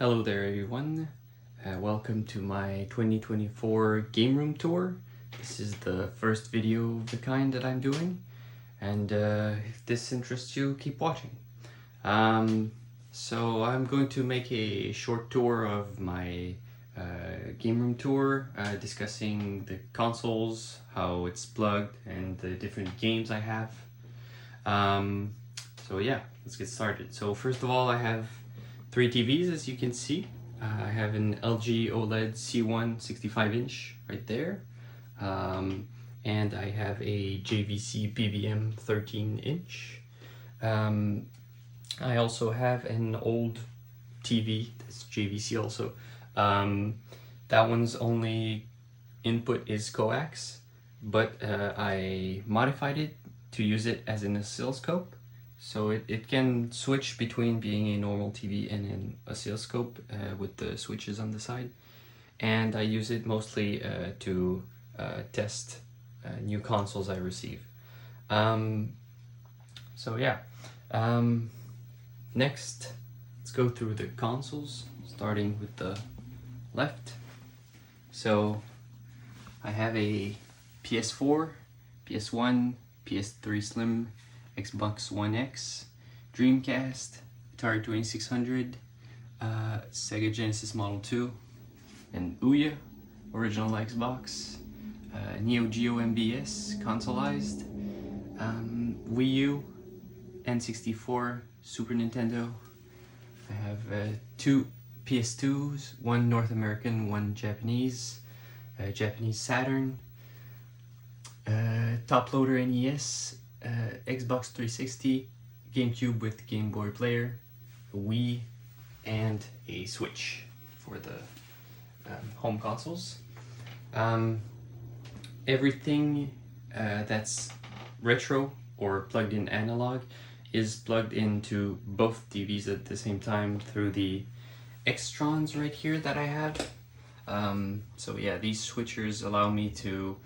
Hello there everyone, welcome to my 2024 game room tour. This is the first video of the kind that I'm doing, and if this interests you, keep watching. So I'm going to make a short tour of my game room tour, discussing the consoles, how it's plugged, and the different games I have. So yeah, let's get started. So first of all, I have 3 TVs, as you can see. I have an LG OLED C1 65-inch right there, and I have a JVC PVM 13-inch. I also have an old TV that's JVC also. That one's only input is coax, but I modified it to use it as an oscilloscope. So it can switch between being a normal TV and an oscilloscope with the switches on the side. And I use it mostly to test new consoles I receive. So yeah, next let's go through the consoles, starting with the left. So I have a PS4, PS1, PS3 Slim, Xbox One X, Dreamcast, Atari 2600, Sega Genesis Model 2, and Ouya, original Xbox, Neo Geo MBS, consoleized, Wii U, N64, Super Nintendo. I have 2 PS2s, one North American, one Japanese, Japanese Saturn, top loader NES, Xbox 360, GameCube with Game Boy Player, a Wii, and a Switch for the home consoles. Everything that's retro or plugged in analog is plugged into both TVs at the same time through the Extrons right here that I have. So yeah, these switchers allow me to,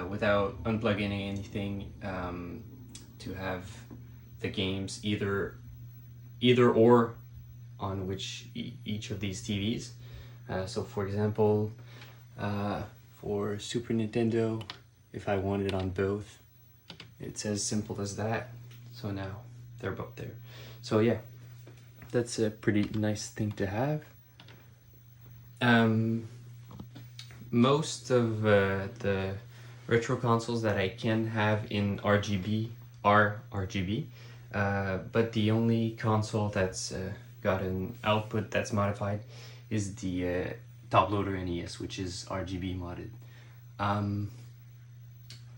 without unplugging anything, to have the games either or on each of these TVs. So for example, for Super Nintendo, if I want it on both, it's as simple as that. So now they're both there. So yeah, that's a pretty nice thing to have. Most of the retro consoles that I can have in RGB are RGB, but the only console that's got an output that's modified is the top loader NES, which is RGB modded.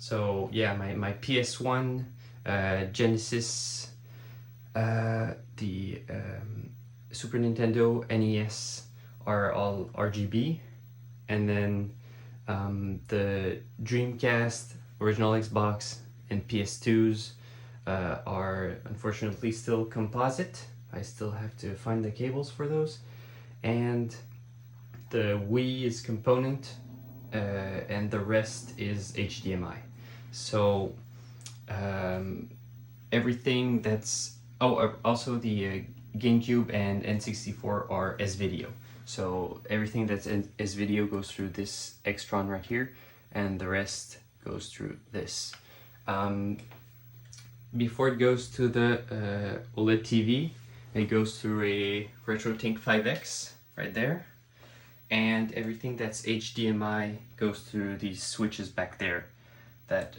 So yeah, my PS1, Genesis, the Super Nintendo, NES are all RGB, and then the Dreamcast, original Xbox, and PS2s are unfortunately still composite. I still have to find the cables for those. And the Wii is component, and the rest is HDMI. So everything that's, also the GameCube and N64 are S-Video. So everything that's S-Video goes through this Extron right here, and the rest goes through this. Before it goes to the OLED TV, it goes through a RetroTink 5X right there, and everything that's HDMI goes through these switches back there that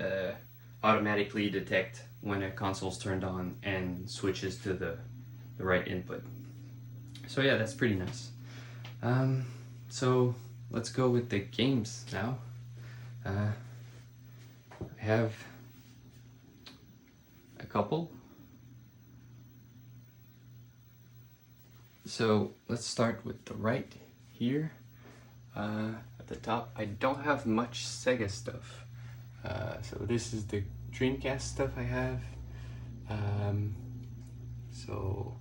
automatically detect when a console's turned on and switches to the right input. So yeah, that's pretty nice. So let's go with the games now. I have a couple. So let's start with the right here. At the top, I don't have much Sega stuff. So this is the Dreamcast stuff I have. So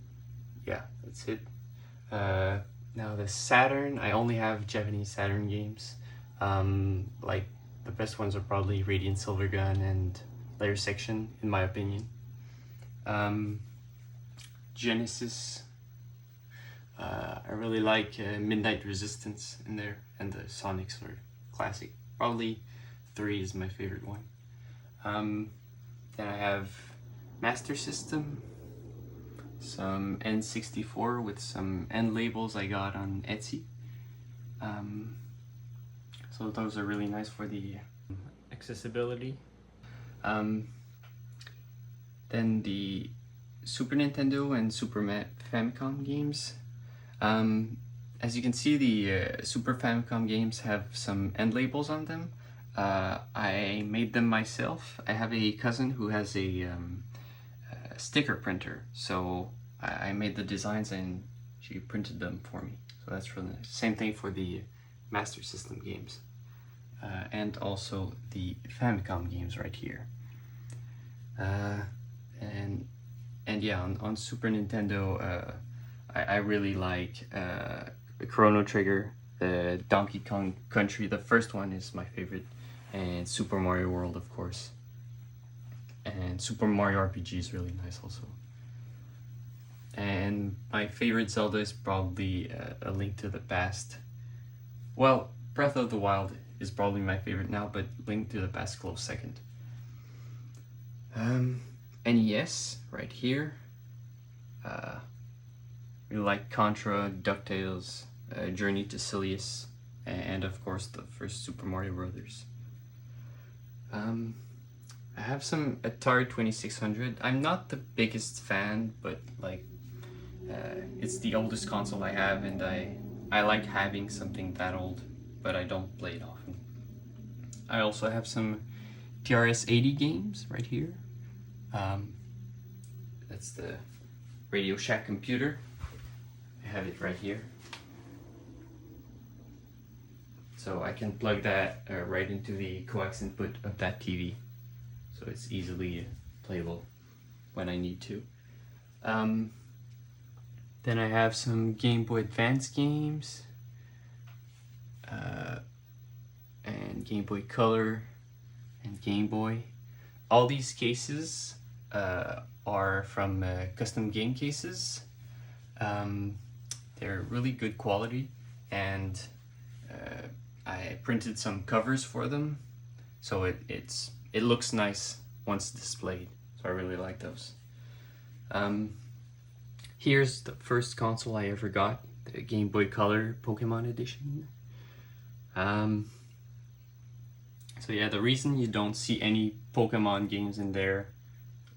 yeah, that's it. Now the Saturn, I only have Japanese Saturn games. Like the best ones are probably Radiant Silvergun and Layer Section, in my opinion. Genesis, I really like Midnight Resistance in there, and the Sonics are classic. Probably 3 is my favorite one. Then I have Master System, some N64 with some end labels I got on Etsy. So those are really nice for the accessibility. Then the Super Nintendo and Super Famicom games. As you can see, the Super Famicom games have some end labels on them. I made them myself. I have a cousin who has a sticker printer, so I made the designs and she printed them for me. So that's really nice. Same thing for the Master System games. And also the Famicom games right here. And yeah, on Super Nintendo, I really like Chrono Trigger, the Donkey Kong Country. The first one is my favorite, and Super Mario World, of course. And Super Mario RPG is really nice also. And my favorite Zelda is probably A Link to the Past. Well, Breath of the Wild is probably my favorite now, but Link to the Past close second. NES right here. We like Contra, DuckTales, Journey to Silius, and of course the first Super Mario Brothers. I have some Atari 2600. I'm not the biggest fan, but like it's the oldest console I have, and I like having something that old, but I don't play it often. I also have some TRS-80 games right here. That's the Radio Shack computer. I have it right here. So I can plug that right into the coax input of that TV. So it's easily playable when I need to. Then I have some Game Boy Advance games. And Game Boy Color and Game Boy. All these cases are from Custom Game Cases. They're really good quality, and I printed some covers for them, so it looks nice once displayed. So I really like those. Here's the first console I ever got, the Game Boy Color Pokemon Edition. So yeah, the reason you don't see any Pokemon games in there,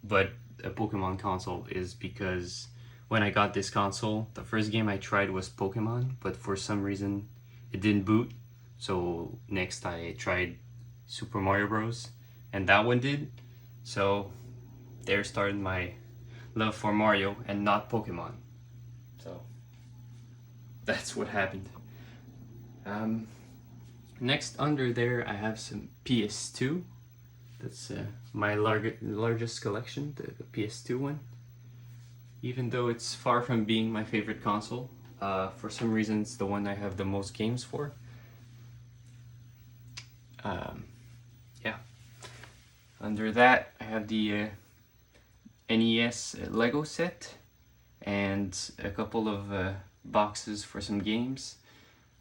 but a Pokemon console, is because when I got this console, the first game I tried was Pokemon, but for some reason it didn't boot. So next I tried Super Mario Bros. And that one did. So there started my love for Mario and not Pokemon. So that's what happened. Next under there I have some PS2. That's my largest collection, the PS2 one. Even though it's far from being my favorite console, for some reason it's the one I have the most games for. Yeah. Under that I have the NES Lego set and a couple of boxes for some games.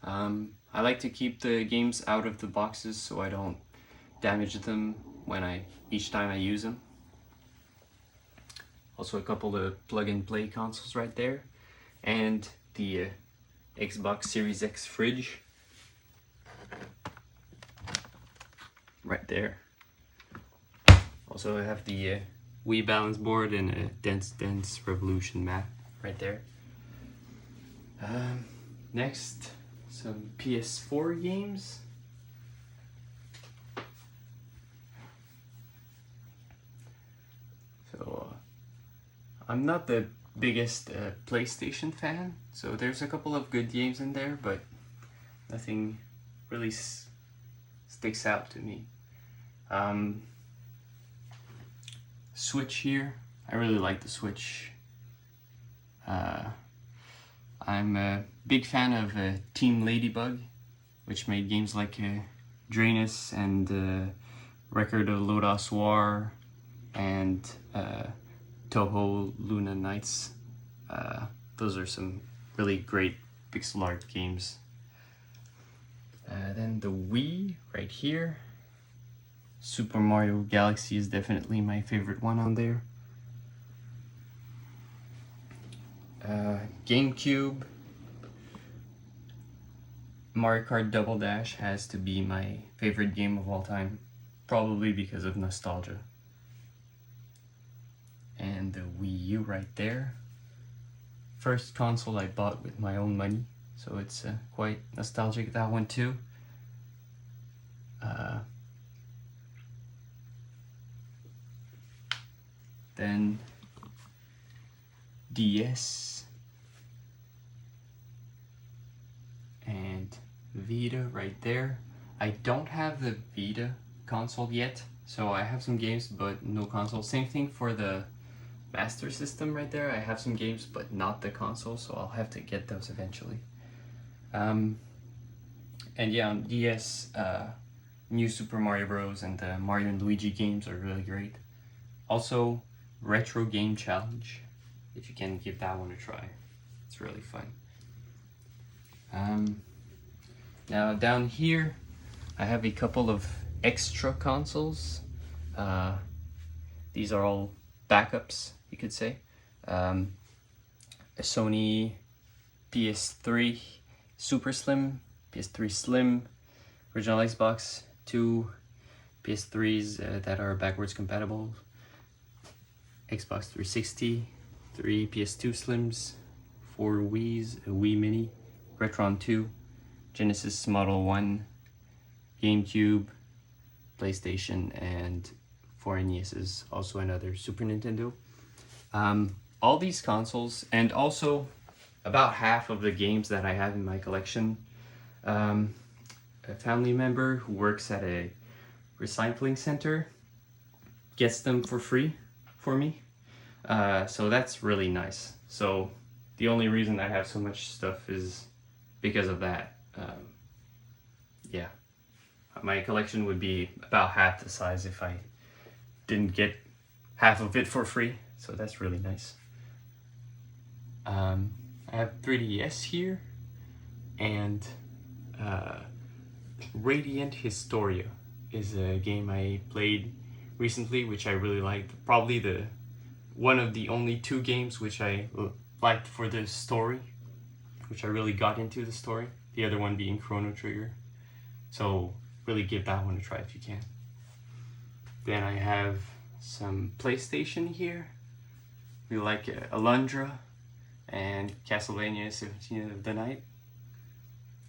I like to keep the games out of the boxes so I don't damage them each time I use them. Also a couple of plug-and-play consoles right there, and the Xbox Series X fridge right there. Also I have the Wii balance board and a Dance Dance Revolution mat right there. Next, some PS4 games. So I'm not the biggest PlayStation fan, so there's a couple of good games in there, but nothing really sticks out to me. Switch here, I really like the Switch. I'm a big fan of Team Ladybug, which made games like Draenus and Record of Lodoss War and Touhou Luna Nights. Those are some really great pixel art games. Then the Wii right here. Super Mario Galaxy is definitely my favorite one on there. GameCube. Mario Kart Double Dash has to be my favorite game of all time, probably because of nostalgia. And the Wii U right there. First console I bought with my own money, so it's quite nostalgic, that one too. Then DS and Vita right there. I don't have the Vita console yet, so I have some games but no console. Same thing for the Master System right there. I have some games but not the console, so I'll have to get those eventually. And yeah, on DS, New Super Mario Bros. And the Mario and Luigi games are really great. Also, Retro Game Challenge, if you can give that one a try. It's really fun. Now down here, I have a couple of extra consoles. These are all backups, you could say. A Sony PS3 Super Slim, PS3 Slim, original Xbox, 2 PS3s that are backwards compatible, Xbox 360, 3 PS2 Slims, 4 Wii's, a Wii Mini, Retron 2, Genesis Model 1, GameCube, PlayStation, and 4 NES's, also another Super Nintendo. All these consoles, and also about half of the games that I have in my collection, a family member who works at a recycling center gets them for free for me. So that's really nice. So the only reason I have so much stuff is because of that. Yeah, my collection would be about half the size if I didn't get half of it for free. So that's really nice. I have 3DS here, and Radiant Historia is a game I played recently, which I really liked. Probably one of the only 2 games which I liked for the story, which I really got into the story. The other one being Chrono Trigger. So really give that one a try if you can. Then I have some PlayStation here. We like Alundra and Castlevania Symphony of the Night.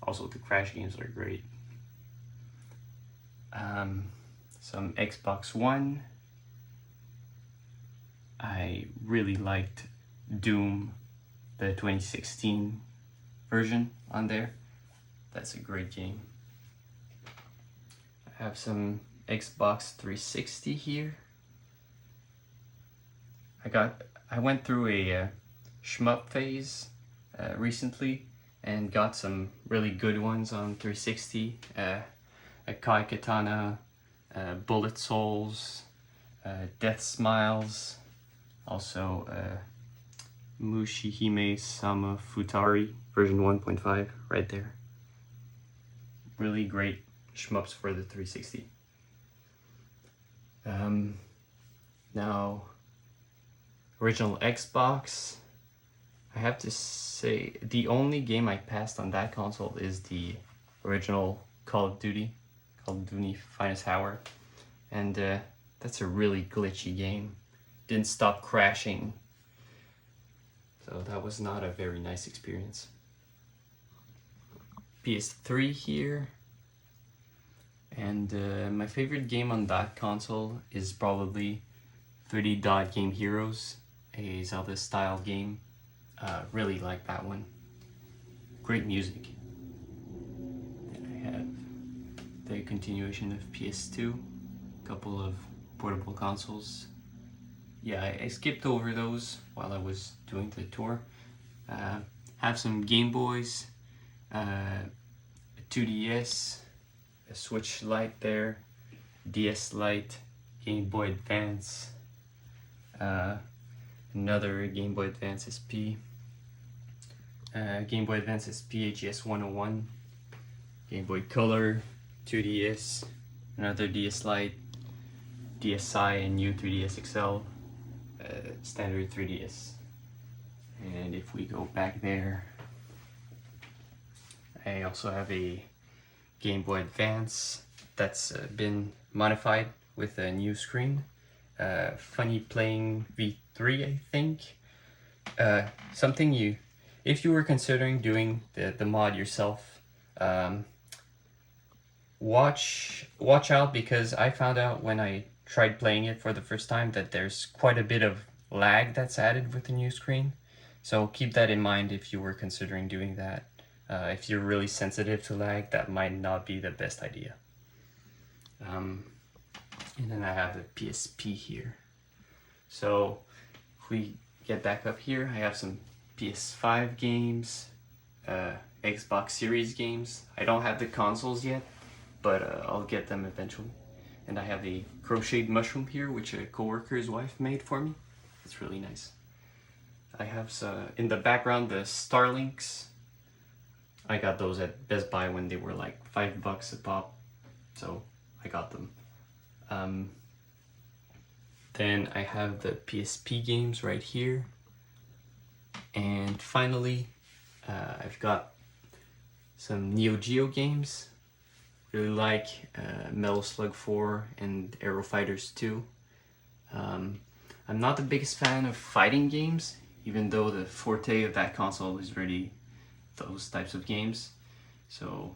Also the Crash games are great. Some Xbox One. I really liked Doom, the 2016 version on there. That's a great game. I have some Xbox 360 here. I went through a shmup phase recently and got some really good ones on 360. A Kai Katana, Bullet Souls, Death Smiles, also Mushihime Sama Futari version 1.5 right there. Really great shmups for the 360. Now, original Xbox, I have to say the only game I passed on that console is the original Call of Duty Finest Hour, and that's a really glitchy game. Didn't stop crashing, so that was not a very nice experience. PS3 here, and my favorite game on that console is probably 3D Dot Game Heroes, a Zelda style game. Really like that one. Great music. And I have the continuation of PS2, a couple of portable consoles. Yeah, I skipped over those while I was doing the tour. Have some Game Boys, a 2DS, a Switch Lite there, DS Lite, Game Boy Advance, another Game Boy Advance SP, Game Boy Advance SP AGS 101, Game Boy Color, 2DS, another DS Lite, DSi and new 3DS XL, standard 3DS. And if we go back there, I also have a Game Boy Advance that's been modified with a new screen. Funny Playing V3, I think. Something if you were considering doing the mod yourself, watch out, because I found out when I tried playing it for the first time that there's quite a bit of lag that's added with the new screen. So keep that in mind if you were considering doing that. If you're really sensitive to lag, that might not be the best idea. And then I have the PSP here. So if we get back up here, I have some PS5 games, Xbox Series games. I don't have the consoles yet, but I'll get them eventually. And I have a crocheted mushroom here, which a coworker's wife made for me. It's really nice. I have in the background the Starlinks. I got those at Best Buy when they were like $5 a pop, so I got them. Then I have the PSP games right here. And finally, I've got some Neo Geo games. Really like Metal Slug 4 and Aero Fighters 2. I'm not the biggest fan of fighting games, even though the forte of that console is really those types of games. So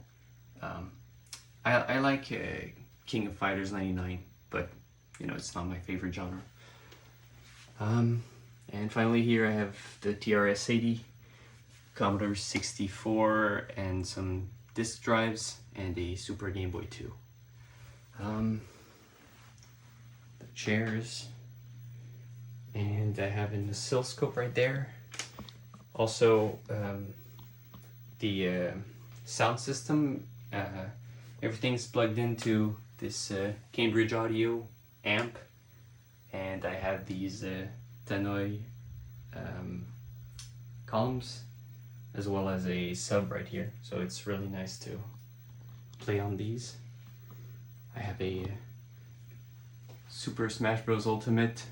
I like King of Fighters 99, but you know, it's not my favorite genre. And finally here I have the TRS-80, Commodore 64, and some disk drives, and a Super Game Boy 2. The chairs, and I have an oscilloscope right there. Also the sound system, everything's plugged into this Cambridge Audio amp, and I have these Tannoy columns, as well as a sub right here, so it's really nice to play on these. I have a Super Smash Bros. Ultimate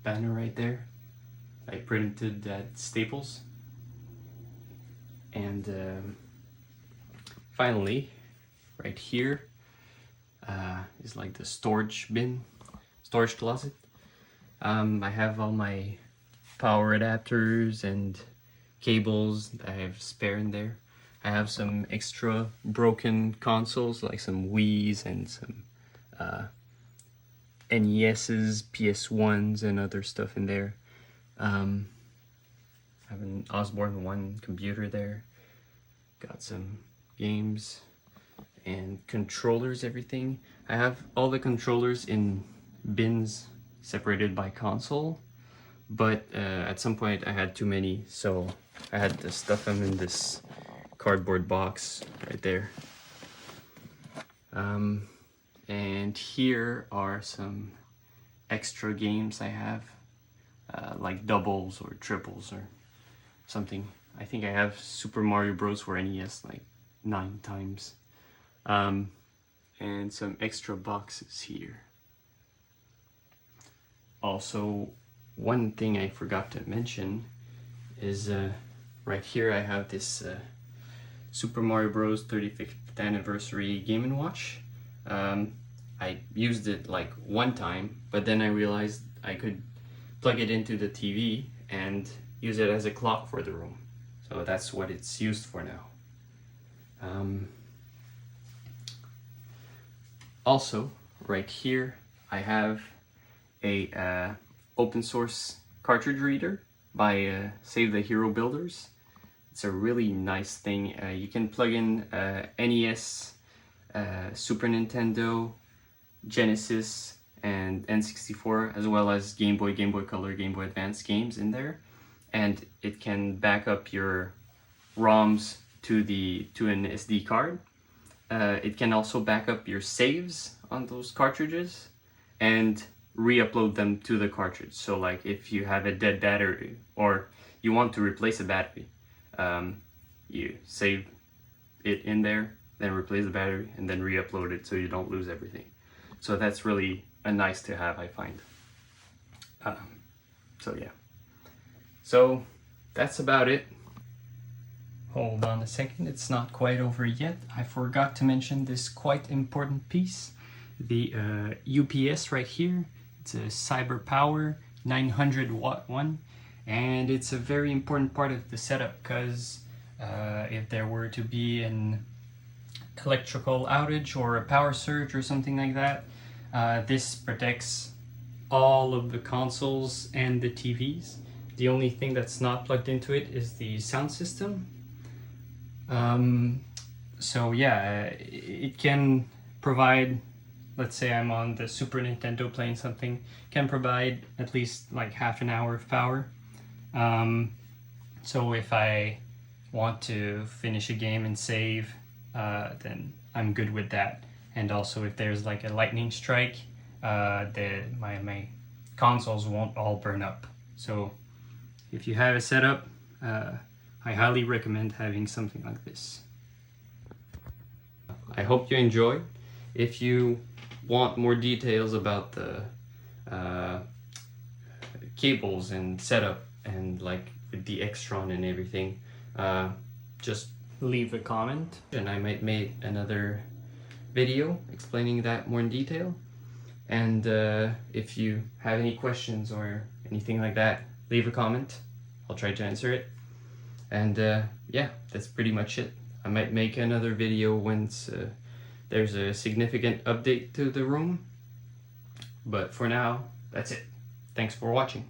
banner right there. I printed at Staples. And finally, right here is like the storage closet. I have all my power adapters and cables that I have spare in there. I have some extra broken consoles, like some Wii's and some NES's, PS1s, and other stuff in there. I have an Osborne 1 computer there. Got some games and controllers, everything. I have all the controllers in bins separated by console, but at some point I had too many, so I had to stuff them in this cardboard box right there. And here are some extra games I have, like doubles or triples or something. I think I have Super Mario Bros. For NES like 9 times. And some extra boxes here. Also, one thing I forgot to mention is right here I have this Super Mario Bros. 35th anniversary Game & Watch. I used it like one time, but then I realized I could plug it into the TV and use it as a clock for the room. So that's what it's used for now. Also, right here, I have a open source cartridge reader by Save the Hero Builders. It's a really nice thing. You can plug in NES, Super Nintendo, Genesis, and N64, as well as Game Boy, Game Boy Color, Game Boy Advance games in there, and it can back up your ROMs to an SD card. It can also back up your saves on those cartridges and re-upload them to the cartridge. So like if you have a dead battery or you want to replace a battery, you save it in there, then replace the battery, and then re-upload it so you don't lose everything. So that's really a nice to have, I find. So yeah. So that's about it. Hold on a second, it's not quite over yet. I forgot to mention this quite important piece. The UPS right here. It's a CyberPower 900 watt one. And it's a very important part of the setup because if there were to be an electrical outage or a power surge or something like that, this protects all of the consoles and the TVs. The only thing that's not plugged into it is the sound system. So yeah, it can provide, let's say I'm on the Super Nintendo playing something, can provide at least like half an hour of power. So if I want to finish a game and save, then I'm good with that. And also if there's like a lightning strike, my consoles won't all burn up. So if you have a setup, I highly recommend having something like this. I hope you enjoyed. If you want more details about the cables and setup and like with the Extron and everything, just leave a comment and I might make another video explaining that more in detail. And if you have any questions or anything like that, leave a comment. I'll try to answer it. And yeah, that's pretty much it. I might make another video once there's a significant update to the room. But for now, that's it. Thanks for watching.